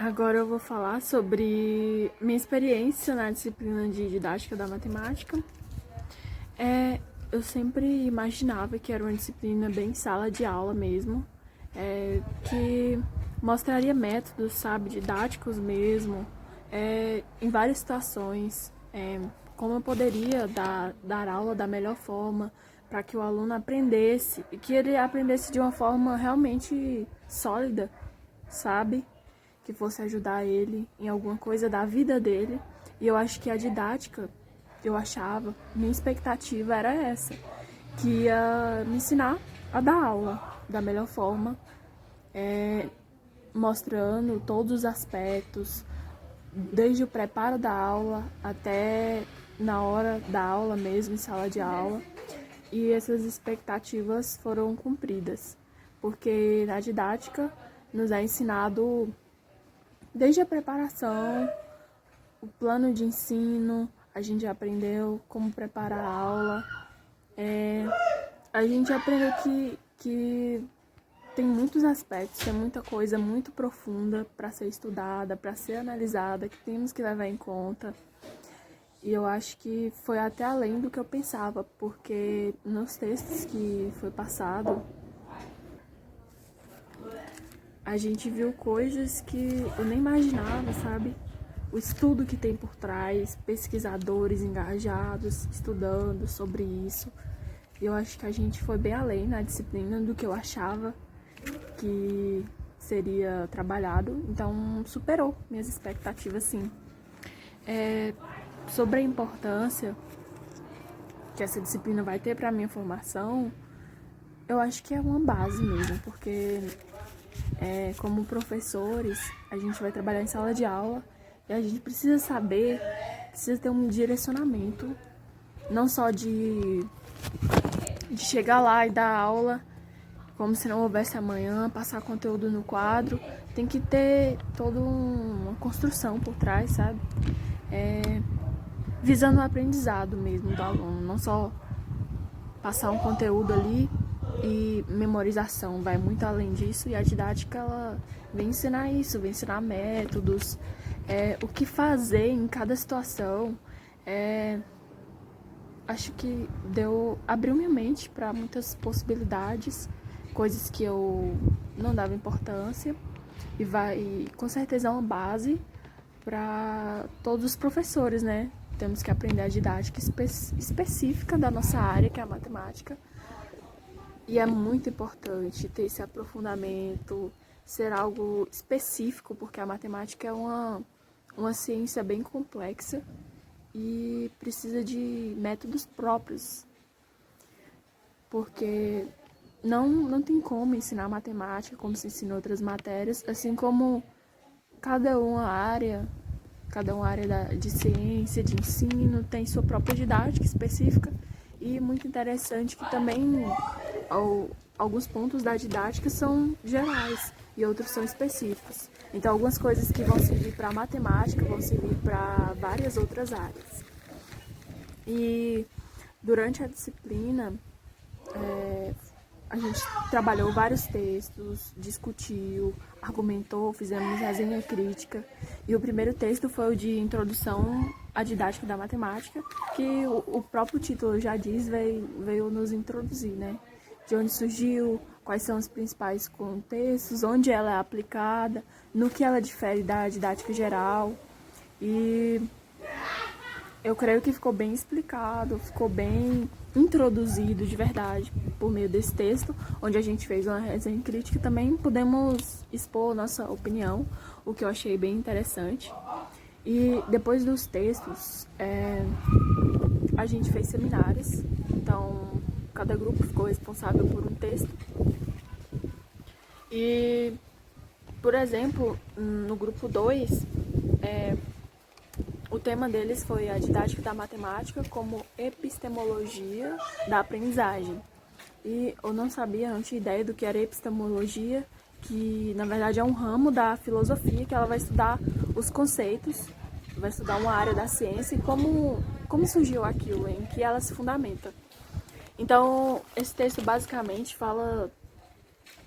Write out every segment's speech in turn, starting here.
Agora eu vou falar sobre minha experiência na disciplina de didática da matemática. Eu sempre imaginava que era uma disciplina bem sala de aula mesmo, que mostraria métodos, sabe, didáticos mesmo, em várias situações, como eu poderia dar aula da melhor forma para que o aluno aprendesse e que ele aprendesse de uma forma realmente sólida, sabe? Que fosse ajudar ele em alguma coisa da vida dele. E eu acho que a didática, minha expectativa era essa, que ia me ensinar a dar aula da melhor forma, mostrando todos os aspectos, desde o preparo da aula até na hora da aula mesmo, em sala de aula. E essas expectativas foram cumpridas, porque na didática nos é ensinado desde a preparação, o plano de ensino, a gente aprendeu como preparar a aula. A gente aprendeu que tem muitos aspectos, tem muita coisa muito profunda para ser estudada, para ser analisada, que temos que levar em conta. E eu acho que foi até além do que eu pensava, porque nos textos que foi passado, a gente viu coisas que eu nem imaginava, sabe? O estudo que tem por trás, pesquisadores engajados, estudando sobre isso. E eu acho que a gente foi bem além na disciplina do que eu achava que seria trabalhado. Então, superou minhas expectativas, sim. Sobre a importância que essa disciplina vai ter para a minha formação, eu acho que é uma base mesmo, porque como professores, a gente vai trabalhar em sala de aula e a gente precisa saber, precisa ter um direcionamento, não só de chegar lá e dar aula como se não houvesse amanhã, passar conteúdo no quadro, tem que ter toda uma construção por trás, sabe? Visando o aprendizado mesmo do aluno, não só passar um conteúdo ali e memorização, vai muito além disso, e a didática ela vem ensinar isso, vem ensinar métodos, o que fazer em cada situação. Acho que abriu minha mente para muitas possibilidades, coisas que eu não dava importância, e com certeza é uma base para todos os professores, né? Temos que aprender a didática específica da nossa área, que é a matemática. E é muito importante ter esse aprofundamento, ser algo específico, porque a matemática é uma ciência bem complexa e precisa de métodos próprios, porque não tem como ensinar matemática como se ensina outras matérias, assim como cada uma área de ciência, de ensino, tem sua própria didática específica. E muito interessante que também alguns pontos da didática são gerais e outros são específicos. Então, algumas coisas que vão servir para a matemática vão servir para várias outras áreas. E durante a disciplina, a gente trabalhou vários textos, discutiu, argumentou, fizemos resenha crítica. E o primeiro texto foi o de Introdução à Didática da Matemática, que o próprio título já diz, veio nos introduzir, né? De onde surgiu, quais são os principais contextos, onde ela é aplicada, no que ela difere da didática geral. E eu creio que ficou bem explicado, ficou bem introduzido de verdade por meio desse texto, onde a gente fez uma resenha crítica e também podemos expor nossa opinião, o que eu achei bem interessante. E depois dos textos, a gente fez seminários, então cada grupo ficou responsável por um texto. E, por exemplo, no grupo 2, o tema deles foi a didática da matemática como epistemologia da aprendizagem. E eu não tinha ideia do que era epistemologia, que na verdade é um ramo da filosofia, que ela vai estudar os conceitos, vai estudar uma área da ciência e como surgiu aquilo, em que ela se fundamenta. Então, esse texto basicamente fala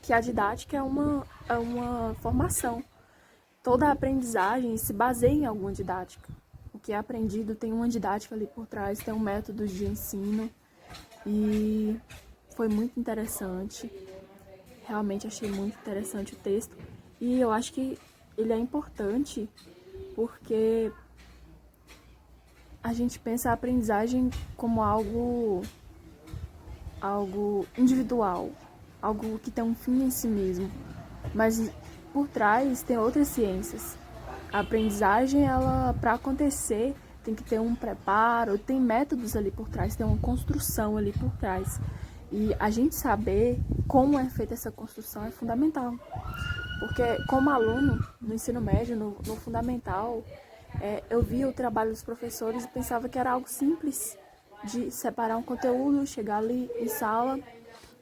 que a didática é uma formação. toda a aprendizagem se baseia em alguma didática. O que é aprendido tem uma didática ali por trás, tem um método de ensino e foi muito interessante. Realmente achei muito interessante o texto e eu acho que ele é importante porque a gente pensa a aprendizagem como algo individual, algo que tem um fim em si mesmo, mas por trás tem outras ciências. A aprendizagem, ela para acontecer, tem que ter um preparo, tem métodos ali por trás, tem uma construção ali por trás. E a gente saber como é feita essa construção é fundamental. Porque como aluno no ensino médio, no fundamental, eu via o trabalho dos professores e pensava que era algo simples de separar um conteúdo, chegar ali em sala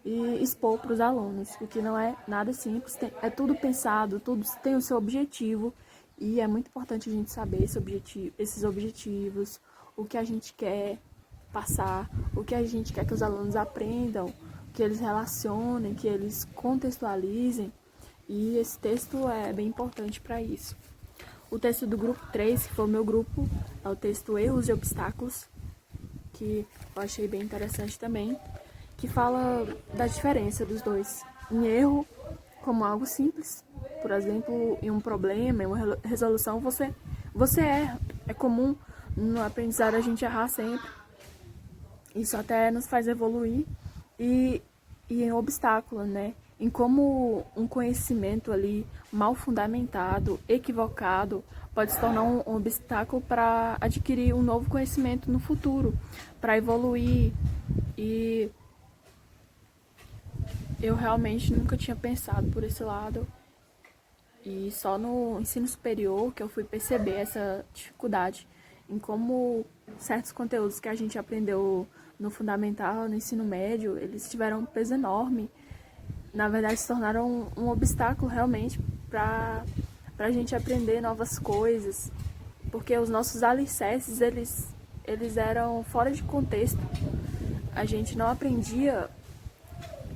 e expor para os alunos, o que não é nada simples, é tudo pensado, tudo tem o seu objetivo e é muito importante a gente saber esses objetivos, o que a gente quer passar, o que a gente quer que os alunos aprendam, que eles relacionem, que eles contextualizem, e esse texto é bem importante para isso. O texto do grupo 3, que foi o meu grupo, é o texto Erros e Obstáculos, que eu achei bem interessante também, que fala da diferença dos dois. Em erro, como algo simples, por exemplo, em um problema, em uma resolução, você erra. É comum no aprendizado a gente errar sempre. Isso até nos faz evoluir. E em obstáculo, né? Em como um conhecimento ali mal fundamentado, equivocado, pode se tornar um obstáculo para adquirir um novo conhecimento no futuro, para evoluir. E eu realmente nunca tinha pensado por esse lado. E só no ensino superior que eu fui perceber essa dificuldade em como certos conteúdos que a gente aprendeu no fundamental, no ensino médio, eles tiveram um peso enorme. Na verdade, se tornaram um obstáculo realmente para a gente aprender novas coisas. Porque os nossos alicerces, eles eram fora de contexto. A gente não aprendia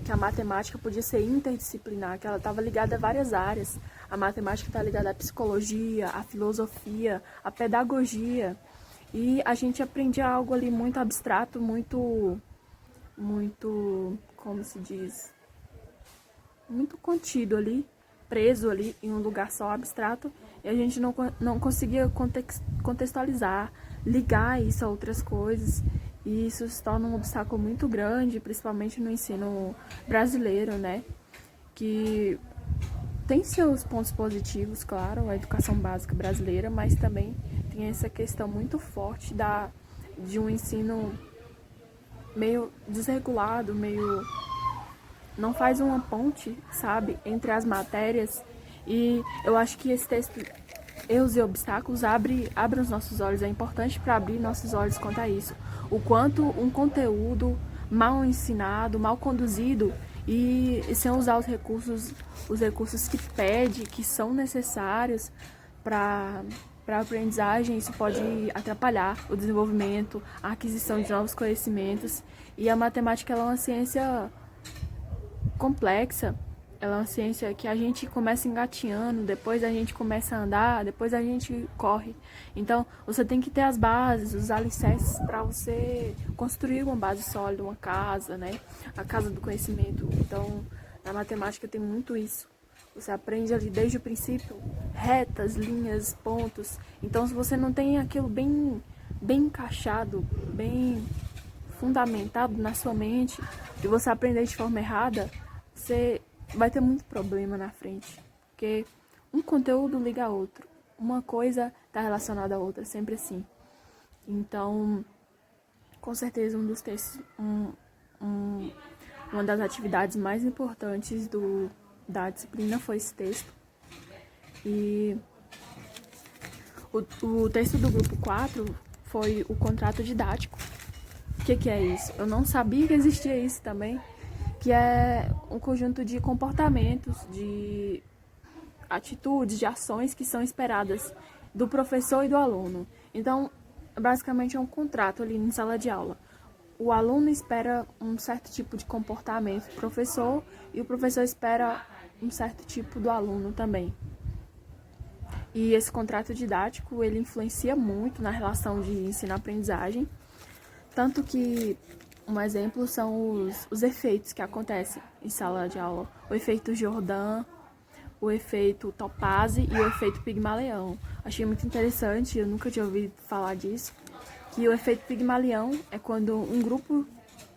que a matemática podia ser interdisciplinar, que ela estava ligada a várias áreas. A matemática está ligada à psicologia, à filosofia, à pedagogia. E a gente aprendia algo ali muito abstrato, muito, como se diz, muito contido ali, preso ali em um lugar só abstrato. E a gente não conseguia contextualizar, ligar isso a outras coisas. E isso se torna um obstáculo muito grande, principalmente no ensino brasileiro, né? Que tem seus pontos positivos, claro, a educação básica brasileira, mas também tem essa questão muito forte de um ensino meio desregulado, meio não faz uma ponte, sabe, entre as matérias. E eu acho que esse texto, Erros e Obstáculos, abre os nossos olhos. É importante para abrir nossos olhos quanto a isso. O quanto um conteúdo mal ensinado, mal conduzido e sem usar os recursos que pede, que são necessários para a aprendizagem, isso pode atrapalhar o desenvolvimento, a aquisição de novos conhecimentos. E a matemática ela é uma ciência complexa, ela é uma ciência que a gente começa engatinhando, depois a gente começa a andar, depois a gente corre. Então, você tem que ter as bases, os alicerces para você construir uma base sólida, uma casa, né? A casa do conhecimento. Então, na matemática tem muito isso. Você aprende ali desde o princípio, retas, linhas, pontos. Então, se você não tem aquilo bem encaixado, bem fundamentado na sua mente, e você aprender de forma errada, você vai ter muito problema na frente. Porque um conteúdo liga a outro. Uma coisa está relacionada a outra, sempre assim. Então, com certeza, um dos textos, uma das atividades mais importantes da disciplina foi esse texto. E o texto do grupo 4 foi o contrato didático. O que é isso? Eu não sabia que existia isso também, que é um conjunto de comportamentos, de atitudes, de ações que são esperadas do professor e do aluno. Então, basicamente é um contrato ali em sala de aula. O aluno espera um certo tipo de comportamento do professor e o professor espera um certo tipo do aluno também. E esse contrato didático, ele influencia muito na relação de ensino-aprendizagem, tanto que um exemplo são os efeitos que acontecem em sala de aula. O efeito Jordan, o efeito Topaz e o efeito Pigmalião. Achei muito interessante, eu nunca tinha ouvido falar disso, que o efeito Pigmalião é quando um grupo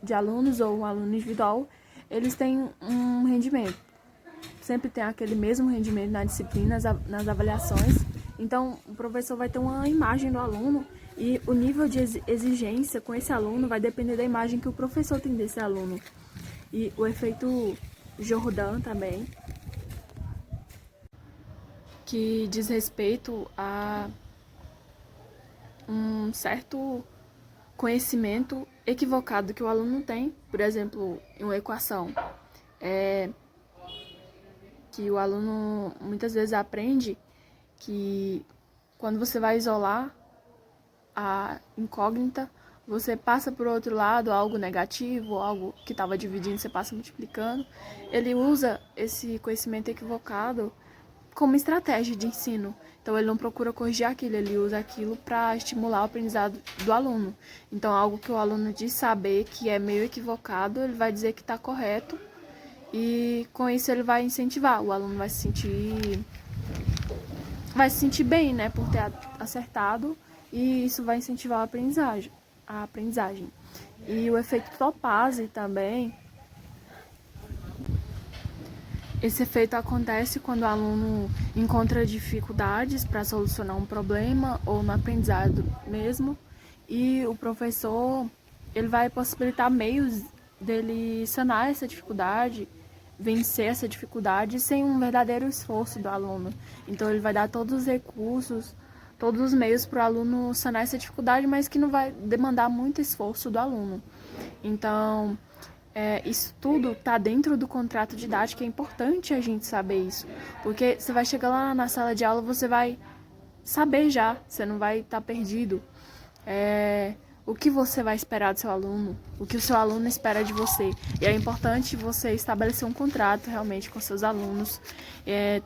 de alunos ou um aluno individual, eles têm um rendimento. Sempre tem aquele mesmo rendimento na disciplina, nas avaliações. Então, o professor vai ter uma imagem do aluno e o nível de exigência com esse aluno vai depender da imagem que o professor tem desse aluno. E o efeito Jordan também, que diz respeito a um certo conhecimento equivocado que o aluno tem. Por exemplo, em uma equação, que o aluno muitas vezes aprende que quando você vai isolar a incógnita, você passa por outro lado algo negativo, algo que estava dividindo, você passa multiplicando. Ele usa esse conhecimento equivocado como estratégia de ensino. Então, ele não procura corrigir aquilo, ele usa aquilo para estimular o aprendizado do aluno. Então, algo que o aluno diz saber que é meio equivocado, ele vai dizer que está correto e, com isso, ele vai incentivar. O aluno vai se sentir bem, né, por ter acertado, e isso vai incentivar a aprendizagem. E o efeito Topaz também. Esse efeito acontece quando o aluno encontra dificuldades para solucionar um problema ou no aprendizado mesmo, e o professor ele vai possibilitar meios dele sanar essa dificuldade, vencer essa dificuldade sem um verdadeiro esforço do aluno. Então ele vai dar todos os recursos, todos os meios para o aluno sanar essa dificuldade, mas que não vai demandar muito esforço do aluno. Então, isso tudo está dentro do contrato didático, é importante a gente saber isso, porque você vai chegar lá na sala de aula, você vai saber já, você não vai estar perdido. O que você vai esperar do seu aluno, o que o seu aluno espera de você. E é importante você estabelecer um contrato realmente com seus alunos,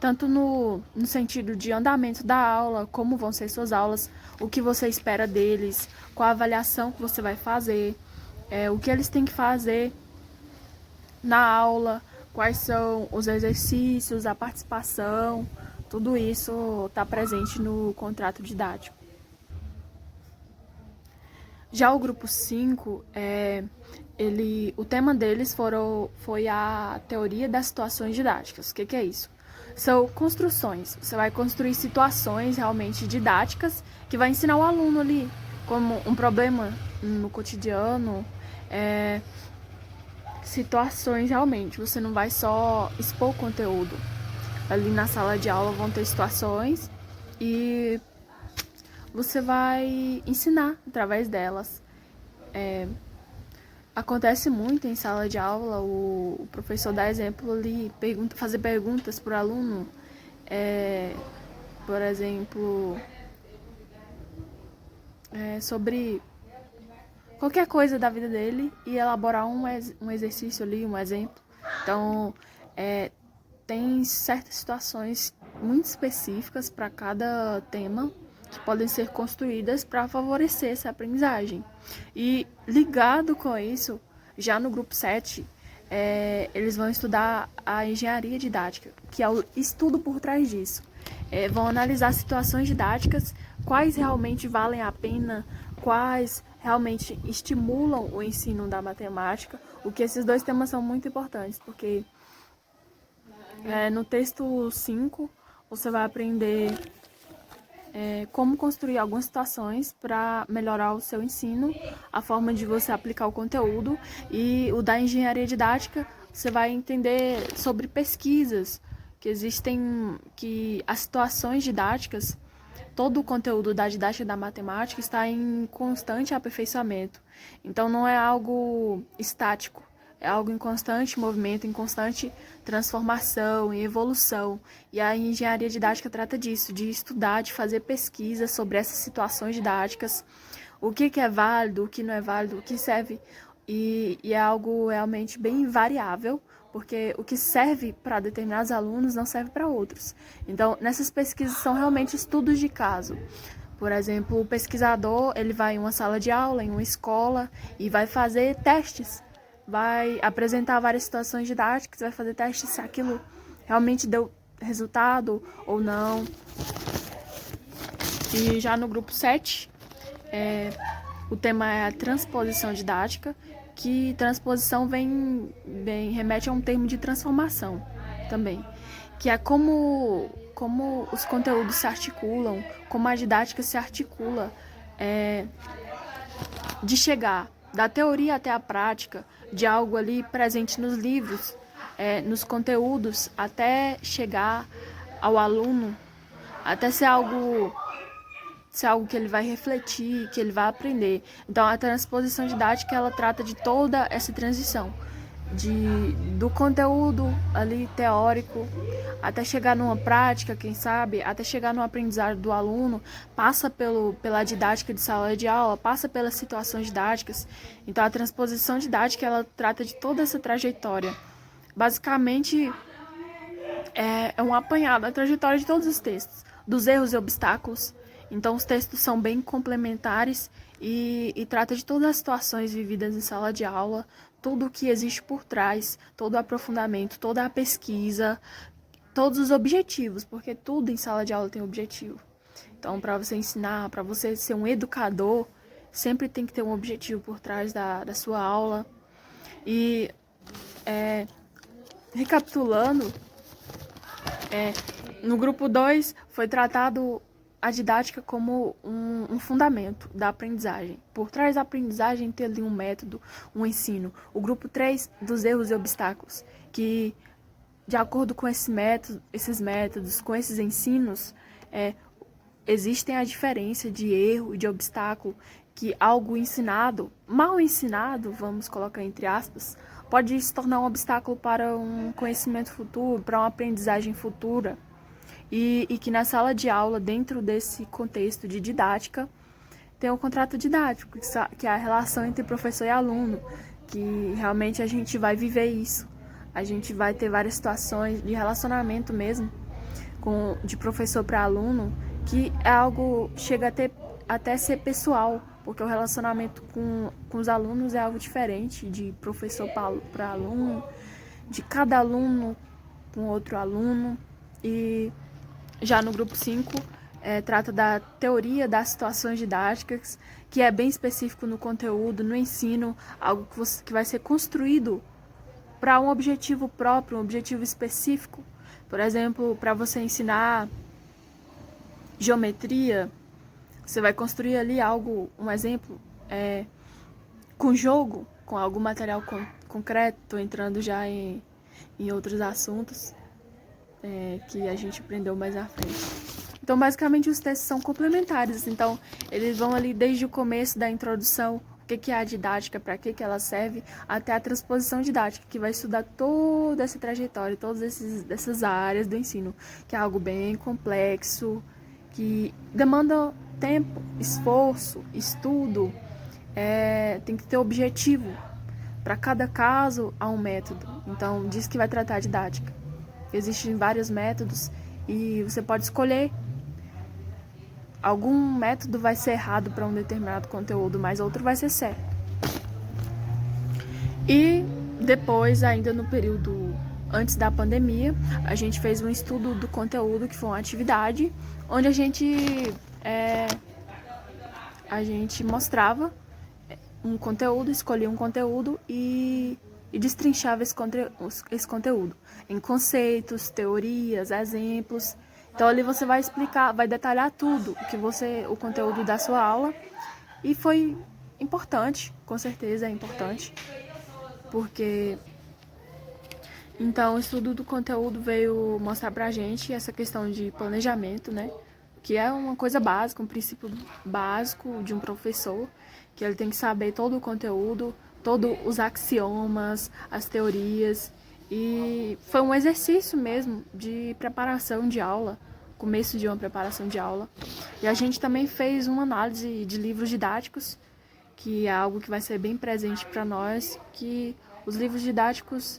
tanto no sentido de andamento da aula, como vão ser suas aulas, o que você espera deles, qual a avaliação que você vai fazer, o que eles têm que fazer na aula, quais são os exercícios, a participação, tudo isso está presente no contrato didático. Já o grupo 5, o tema deles foi a teoria das situações didáticas. O que é isso? São construções. Você vai construir situações realmente didáticas que vai ensinar o aluno ali, como um problema no cotidiano, situações realmente. Você não vai só expor o conteúdo. Ali na sala de aula vão ter situações e você vai ensinar através delas. Acontece muito em sala de aula o professor dá exemplo ali, fazer perguntas para o aluno, por exemplo, sobre qualquer coisa da vida dele e elaborar um exercício ali, um exemplo. Então, tem certas situações muito específicas para cada tema que podem ser construídas para favorecer essa aprendizagem. E ligado com isso, já no grupo 7, eles vão estudar a engenharia didática, que é o estudo por trás disso. Vão analisar situações didáticas, quais realmente valem a pena, quais realmente estimulam o ensino da matemática, o que esses dois temas são muito importantes, porque no texto 5 você vai aprender como construir algumas situações para melhorar o seu ensino, a forma de você aplicar o conteúdo, e o da engenharia didática você vai entender sobre pesquisas que existem, que as situações didáticas, todo o conteúdo da didática da matemática está em constante aperfeiçoamento. Então não é algo estático, é algo em constante movimento, em constante transformação e evolução. E a engenharia didática trata disso, de estudar, de fazer pesquisa sobre essas situações didáticas, o que é válido, o que não é válido, o que serve. E é algo realmente bem variável, porque o que serve para determinados alunos não serve para outros. Então, nessas pesquisas são realmente estudos de caso. Por exemplo, o pesquisador, ele vai em uma sala de aula, em uma escola, e vai fazer testes. Vai apresentar várias situações didáticas, vai fazer testes se aquilo realmente deu resultado ou não. E já no grupo 7, o tema é a transposição didática, que transposição remete a um termo de transformação também, que é como os conteúdos se articulam, como a didática se articula, de chegar da teoria até a prática, de algo ali presente nos livros, nos conteúdos, até chegar ao aluno, até ser algo que ele vai refletir, que ele vai aprender. Então, a transposição didática, ela trata de toda essa transição, do conteúdo ali teórico, até chegar numa prática, quem sabe, até chegar no aprendizado do aluno, passa pela didática de sala de aula, passa pelas situações didáticas. Então, a transposição didática, ela trata de toda essa trajetória. Basicamente, é um apanhado da trajetória de todos os textos, dos erros e obstáculos. Então, os textos são bem complementares e trata de todas as situações vividas em sala de aula, tudo o que existe por trás, todo o aprofundamento, toda a pesquisa, todos os objetivos, porque tudo em sala de aula tem objetivo. Então, para você ensinar, para você ser um educador, sempre tem que ter um objetivo por trás da sua aula. E, recapitulando, no grupo 2 foi tratado a didática como um fundamento da aprendizagem. Por trás da aprendizagem tem ali um método, um ensino. O grupo 3, dos erros e obstáculos, que de acordo com esses métodos, com esses ensinos, existem a diferença de erro e de obstáculo, que algo ensinado, mal ensinado, vamos colocar entre aspas, pode se tornar um obstáculo para um conhecimento futuro, para uma aprendizagem futura. E que na sala de aula, dentro desse contexto de didática, tem o contrato didático, que é a relação entre professor e aluno, que realmente a gente vai viver isso. A gente vai ter várias situações de relacionamento mesmo, de professor para aluno, que é algo, chega até ser pessoal, porque o relacionamento com os alunos é algo diferente, de professor para aluno, de cada aluno com outro aluno. E já no grupo 5, trata da teoria das situações didáticas, que é bem específico no conteúdo, no ensino, algo que vai ser construído para um objetivo próprio, um objetivo específico. Por exemplo, para você ensinar geometria, você vai construir ali algo, um exemplo, com jogo, com algum material concreto, entrando já em outros assuntos que a gente aprendeu mais à frente. Então, basicamente, os textos são complementares. Então, eles vão ali desde o começo da introdução, o que é a didática, para que ela serve, até a transposição didática, que vai estudar toda essa trajetória, todas essas áreas do ensino, que é algo bem complexo, que demanda tempo, esforço, estudo, tem que ter objetivo. Para cada caso, há um método. Então, diz que vai tratar a didática. Existem vários métodos e você pode escolher. Algum método vai ser errado para um determinado conteúdo, mas outro vai ser certo. E depois, ainda no período antes da pandemia, a gente fez um estudo do conteúdo, que foi uma atividade, onde a gente mostrava um conteúdo, escolhia um conteúdo e destrinchava esse conteúdo em conceitos, teorias, exemplos. Então ali você vai explicar, vai detalhar tudo o conteúdo da sua aula. E foi importante, com certeza é importante, porque então o estudo do conteúdo veio mostrar pra gente essa questão de planejamento, né? Que é uma coisa básica, um princípio básico de um professor, que ele tem que saber todo o conteúdo, todos os axiomas, as teorias. E foi um exercício mesmo de preparação de aula, começo de uma preparação de aula. E a gente também fez uma análise de livros didáticos, que é algo que vai ser bem presente para nós, que os livros didáticos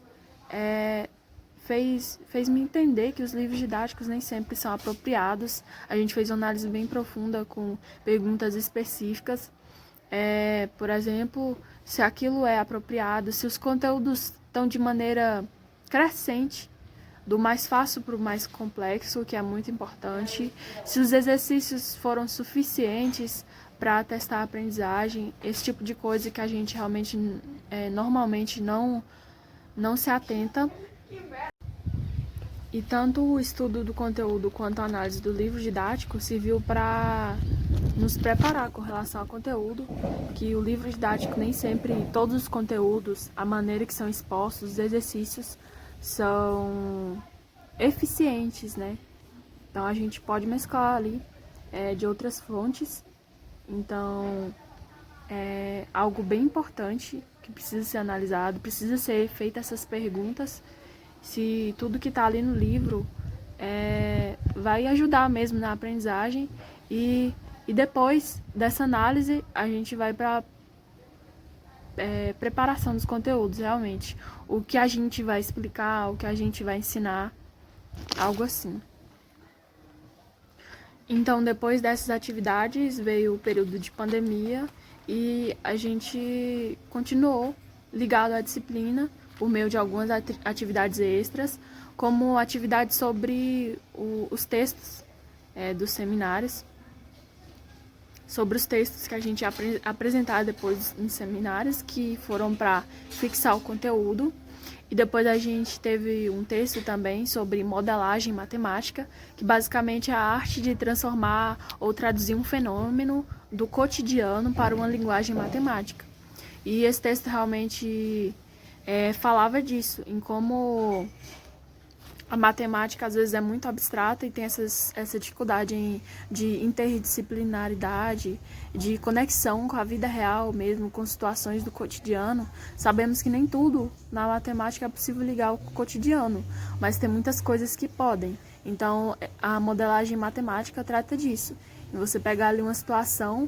fez me entender que os livros didáticos nem sempre são apropriados. A gente fez uma análise bem profunda com perguntas específicas. Por exemplo, se aquilo é apropriado, se os conteúdos estão de maneira crescente, do mais fácil para o mais complexo, que é muito importante, se os exercícios foram suficientes para testar a aprendizagem, esse tipo de coisa que a gente realmente normalmente não se atenta. E tanto o estudo do conteúdo quanto a análise do livro didático serviu para nos preparar com relação ao conteúdo, que o livro didático nem sempre, todos os conteúdos, a maneira que são expostos, os exercícios, são eficientes, né? Então a gente pode mesclar ali de outras fontes. Então é algo bem importante que precisa ser analisado, precisa ser feitas essas perguntas, se tudo que está ali no livro vai ajudar mesmo na aprendizagem, e depois dessa análise a gente vai para preparação dos conteúdos, realmente. O que a gente vai explicar, o que a gente vai ensinar, algo assim. Então, depois dessas atividades, veio o período de pandemia e a gente continuou ligado à disciplina por meio de algumas atividades extras, como atividades sobre os textos dos seminários, sobre os textos que a gente ia apresentar depois nos seminários, que foram para fixar o conteúdo. E depois a gente teve um texto também sobre modelagem matemática, que basicamente é a arte de transformar ou traduzir um fenômeno do cotidiano para uma linguagem matemática. E esse texto realmente falava disso, em como a matemática às vezes é muito abstrata e tem essa dificuldade de interdisciplinaridade, de conexão com a vida real mesmo, com situações do cotidiano. Sabemos que nem tudo na matemática é possível ligar ao cotidiano, mas tem muitas coisas que podem. Então, a modelagem matemática trata disso. E você pegar ali uma situação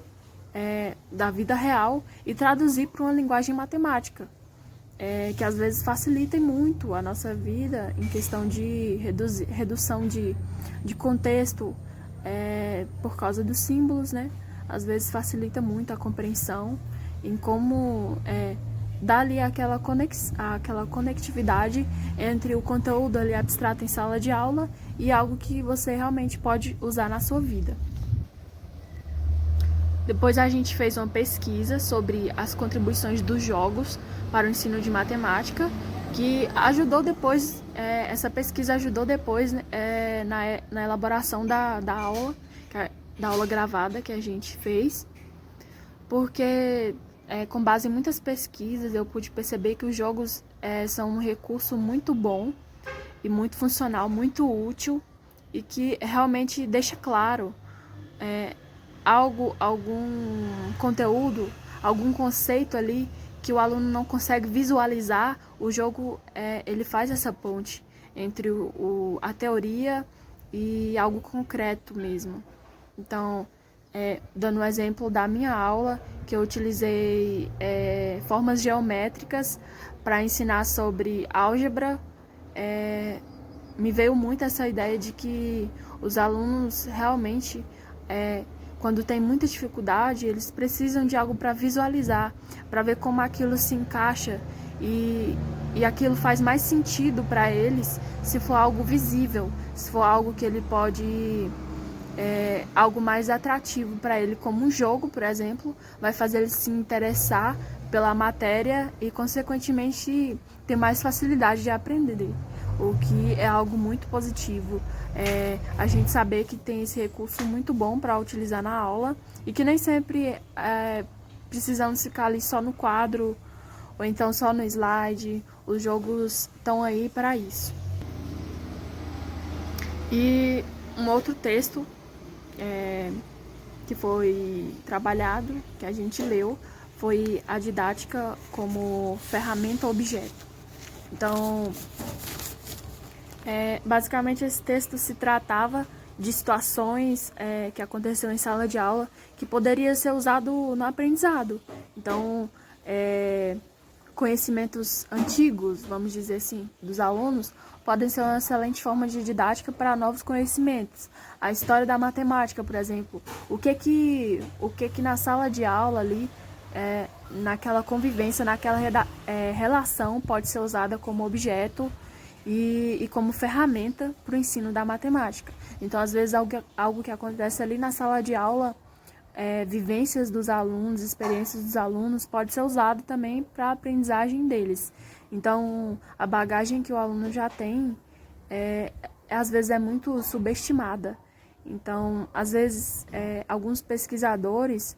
da vida real e traduzir para uma linguagem matemática. Que às vezes facilitem muito a nossa vida em questão de redução de contexto por causa dos símbolos, né? Às vezes facilita muito a compreensão em como dar ali aquela conectividade entre o conteúdo ali abstrato em sala de aula e algo que você realmente pode usar na sua vida. Depois a gente fez uma pesquisa sobre as contribuições dos jogos para o ensino de matemática, que ajudou depois, essa pesquisa ajudou depois na elaboração da aula gravada que a gente fez, porque com base em muitas pesquisas eu pude perceber que os jogos são um recurso muito bom e muito funcional, muito útil, e que realmente deixa claro algum conteúdo, algum conceito ali que o aluno não consegue visualizar. O jogo ele faz essa ponte entre a teoria e algo concreto mesmo. Então, dando um exemplo da minha aula, que eu utilizei formas geométricas para ensinar sobre álgebra, me veio muito essa ideia de que os alunos realmente quando tem muita dificuldade, eles precisam de algo para visualizar, para ver como aquilo se encaixa e aquilo faz mais sentido para eles se for algo visível, se for algo que ele pode, algo mais atrativo para ele, como um jogo, por exemplo, vai fazer ele se interessar pela matéria e, consequentemente, ter mais facilidade de aprender, o que é algo muito positivo. A gente saber que tem esse recurso muito bom para utilizar na aula e que nem sempre precisamos ficar ali só no quadro ou então só no slide. Os jogos estão aí para isso. E um outro texto que foi trabalhado, que a gente leu, foi a didática como ferramenta objeto. Então, basicamente esse texto se tratava de situações que aconteceram em sala de aula que poderia ser usado no aprendizado. Então, conhecimentos antigos, vamos dizer assim, dos alunos, podem ser uma excelente forma de didática para novos conhecimentos. A história da matemática, por exemplo, o que que na sala de aula ali, naquela convivência, naquela relação pode ser usada como objeto e como ferramenta para o ensino da matemática. Então, às vezes, algo que acontece ali na sala de aula, vivências dos alunos, experiências dos alunos, pode ser usado também para a aprendizagem deles. Então, a bagagem que o aluno já tem, às vezes, é muito subestimada. Então, às vezes, alguns pesquisadores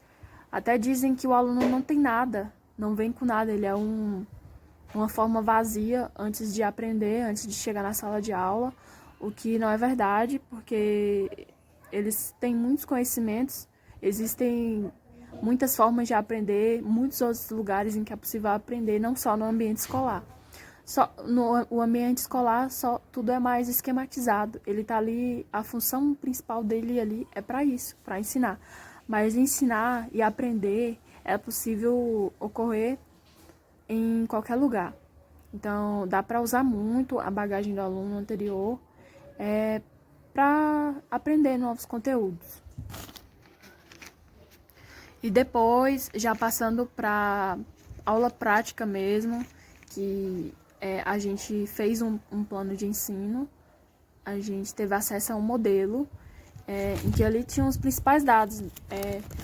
até dizem que o aluno não tem nada, não vem com nada, ele é uma forma vazia antes de aprender, antes de chegar na sala de aula, o que não é verdade, porque eles têm muitos conhecimentos, existem muitas formas de aprender, muitos outros lugares em que é possível aprender, não só no ambiente escolar. Só no ambiente escolar, tudo é mais esquematizado. Ele está ali, a função principal dele ali é para isso, para ensinar. Mas ensinar e aprender é possível ocorrer em qualquer lugar. Então, dá para usar muito a bagagem do aluno anterior para aprender novos conteúdos. E depois, já passando para aula prática mesmo, que a gente fez um plano de ensino, a gente teve acesso a um modelo, em que ali tinham os principais dados,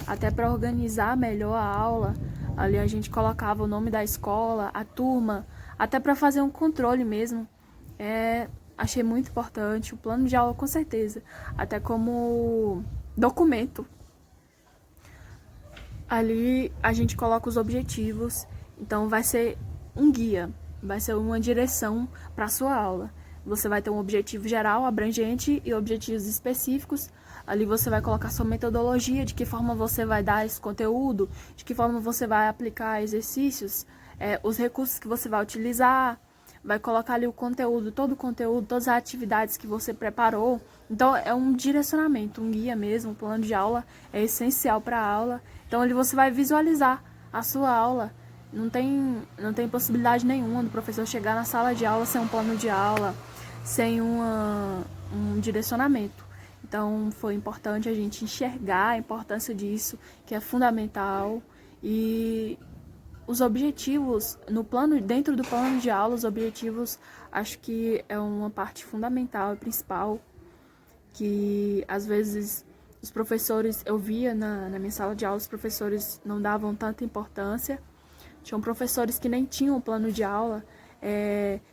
até para organizar melhor a aula. Ali a gente colocava o nome da escola, a turma, até para fazer um controle mesmo. Achei muito importante o plano de aula, com certeza, até como documento. Ali a gente coloca os objetivos, então vai ser um guia, vai ser uma direção para a sua aula. Você vai ter um objetivo geral, abrangente e objetivos específicos. Ali você vai colocar sua metodologia, de que forma você vai dar esse conteúdo, de que forma você vai aplicar exercícios, os recursos que você vai utilizar, vai colocar ali o conteúdo, todo o conteúdo, todas as atividades que você preparou. Então é um direcionamento, um guia mesmo, um plano de aula é essencial para a aula. Então ali você vai visualizar a sua aula. Não tem possibilidade nenhuma do professor chegar na sala de aula sem um plano de aula, sem um direcionamento. Então foi importante a gente enxergar a importância disso, que é fundamental. E os objetivos dentro do plano de aula, os objetivos acho que é uma parte fundamental e principal, que às vezes os professores, eu via na minha sala de aula, os professores não davam tanta importância. Tinham professores que nem tinham plano de aula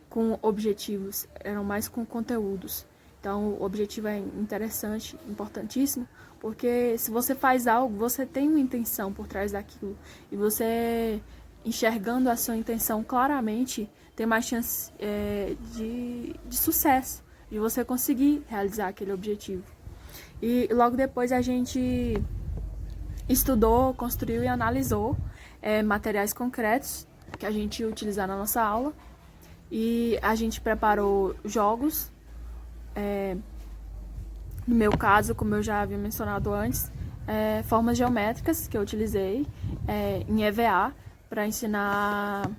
com objetivos, eram mais com conteúdos. Então, o objetivo é interessante, importantíssimo, porque se você faz algo, você tem uma intenção por trás daquilo. E você, enxergando a sua intenção claramente, tem mais chance de sucesso, de você conseguir realizar aquele objetivo. E logo depois a gente estudou, construiu e analisou materiais concretos que a gente ia utilizar na nossa aula. E a gente preparou jogos. No meu caso, como eu já havia mencionado antes, formas geométricas que eu utilizei em EVA para ensinar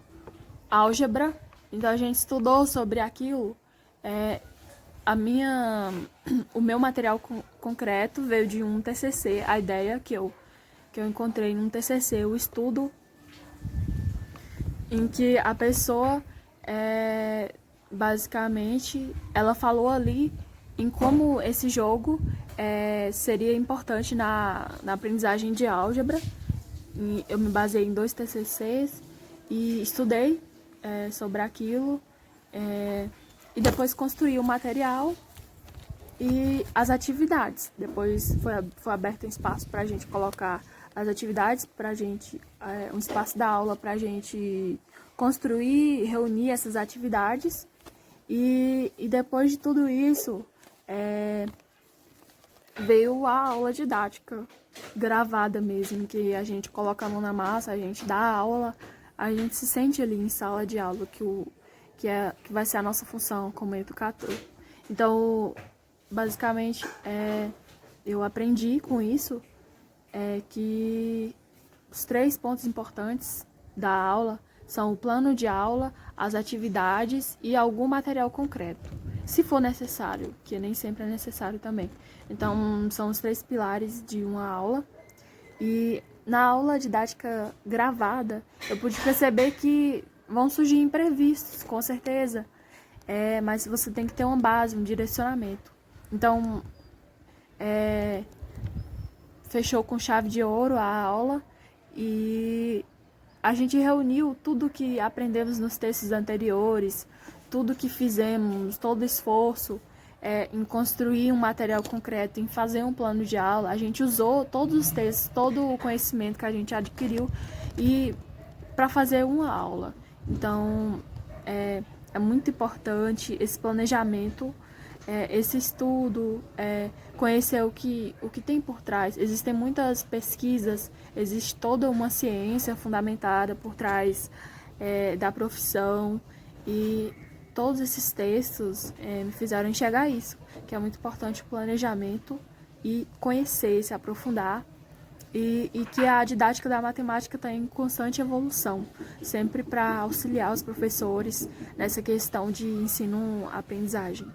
álgebra. Então a gente estudou sobre aquilo. O meu material concreto veio de um TCC, a ideia que eu encontrei num TCC, o estudo em que a pessoa, basicamente, ela falou ali em como esse jogo seria importante na aprendizagem de álgebra. E eu me baseei em 2 TCCs e estudei sobre aquilo, e depois construí o material e as atividades. Depois foi aberto um espaço para a gente colocar as atividades, para a gente, um espaço da aula para a gente construir, reunir essas atividades. E depois de tudo isso, veio a aula didática gravada mesmo, que a gente coloca a mão na massa, a gente dá a aula, a gente se sente ali em sala de aula, que vai ser a nossa função como educador. Então, basicamente, eu aprendi com isso que os 3 pontos importantes da aula são o plano de aula, as atividades e algum material concreto, se for necessário, que nem sempre é necessário também. Então, são os 3 pilares de uma aula. E na aula didática gravada, eu pude perceber que vão surgir imprevistos, com certeza, mas você tem que ter uma base, um direcionamento. Então, fechou com chave de ouro a aula e a gente reuniu tudo que aprendemos nos textos anteriores, tudo que fizemos, todo esforço em construir um material concreto, em fazer um plano de aula. A gente usou todos os textos, todo o conhecimento que a gente adquiriu e para fazer uma aula. Então, é muito importante esse planejamento, esse estudo, conhecer o que tem por trás. Existem muitas pesquisas, existe toda uma ciência fundamentada por trás da profissão, e todos esses textos me fizeram enxergar isso, que é muito importante o planejamento e conhecer, se aprofundar, e que a didática da matemática está em constante evolução, sempre para auxiliar os professores nessa questão de ensino-aprendizagem.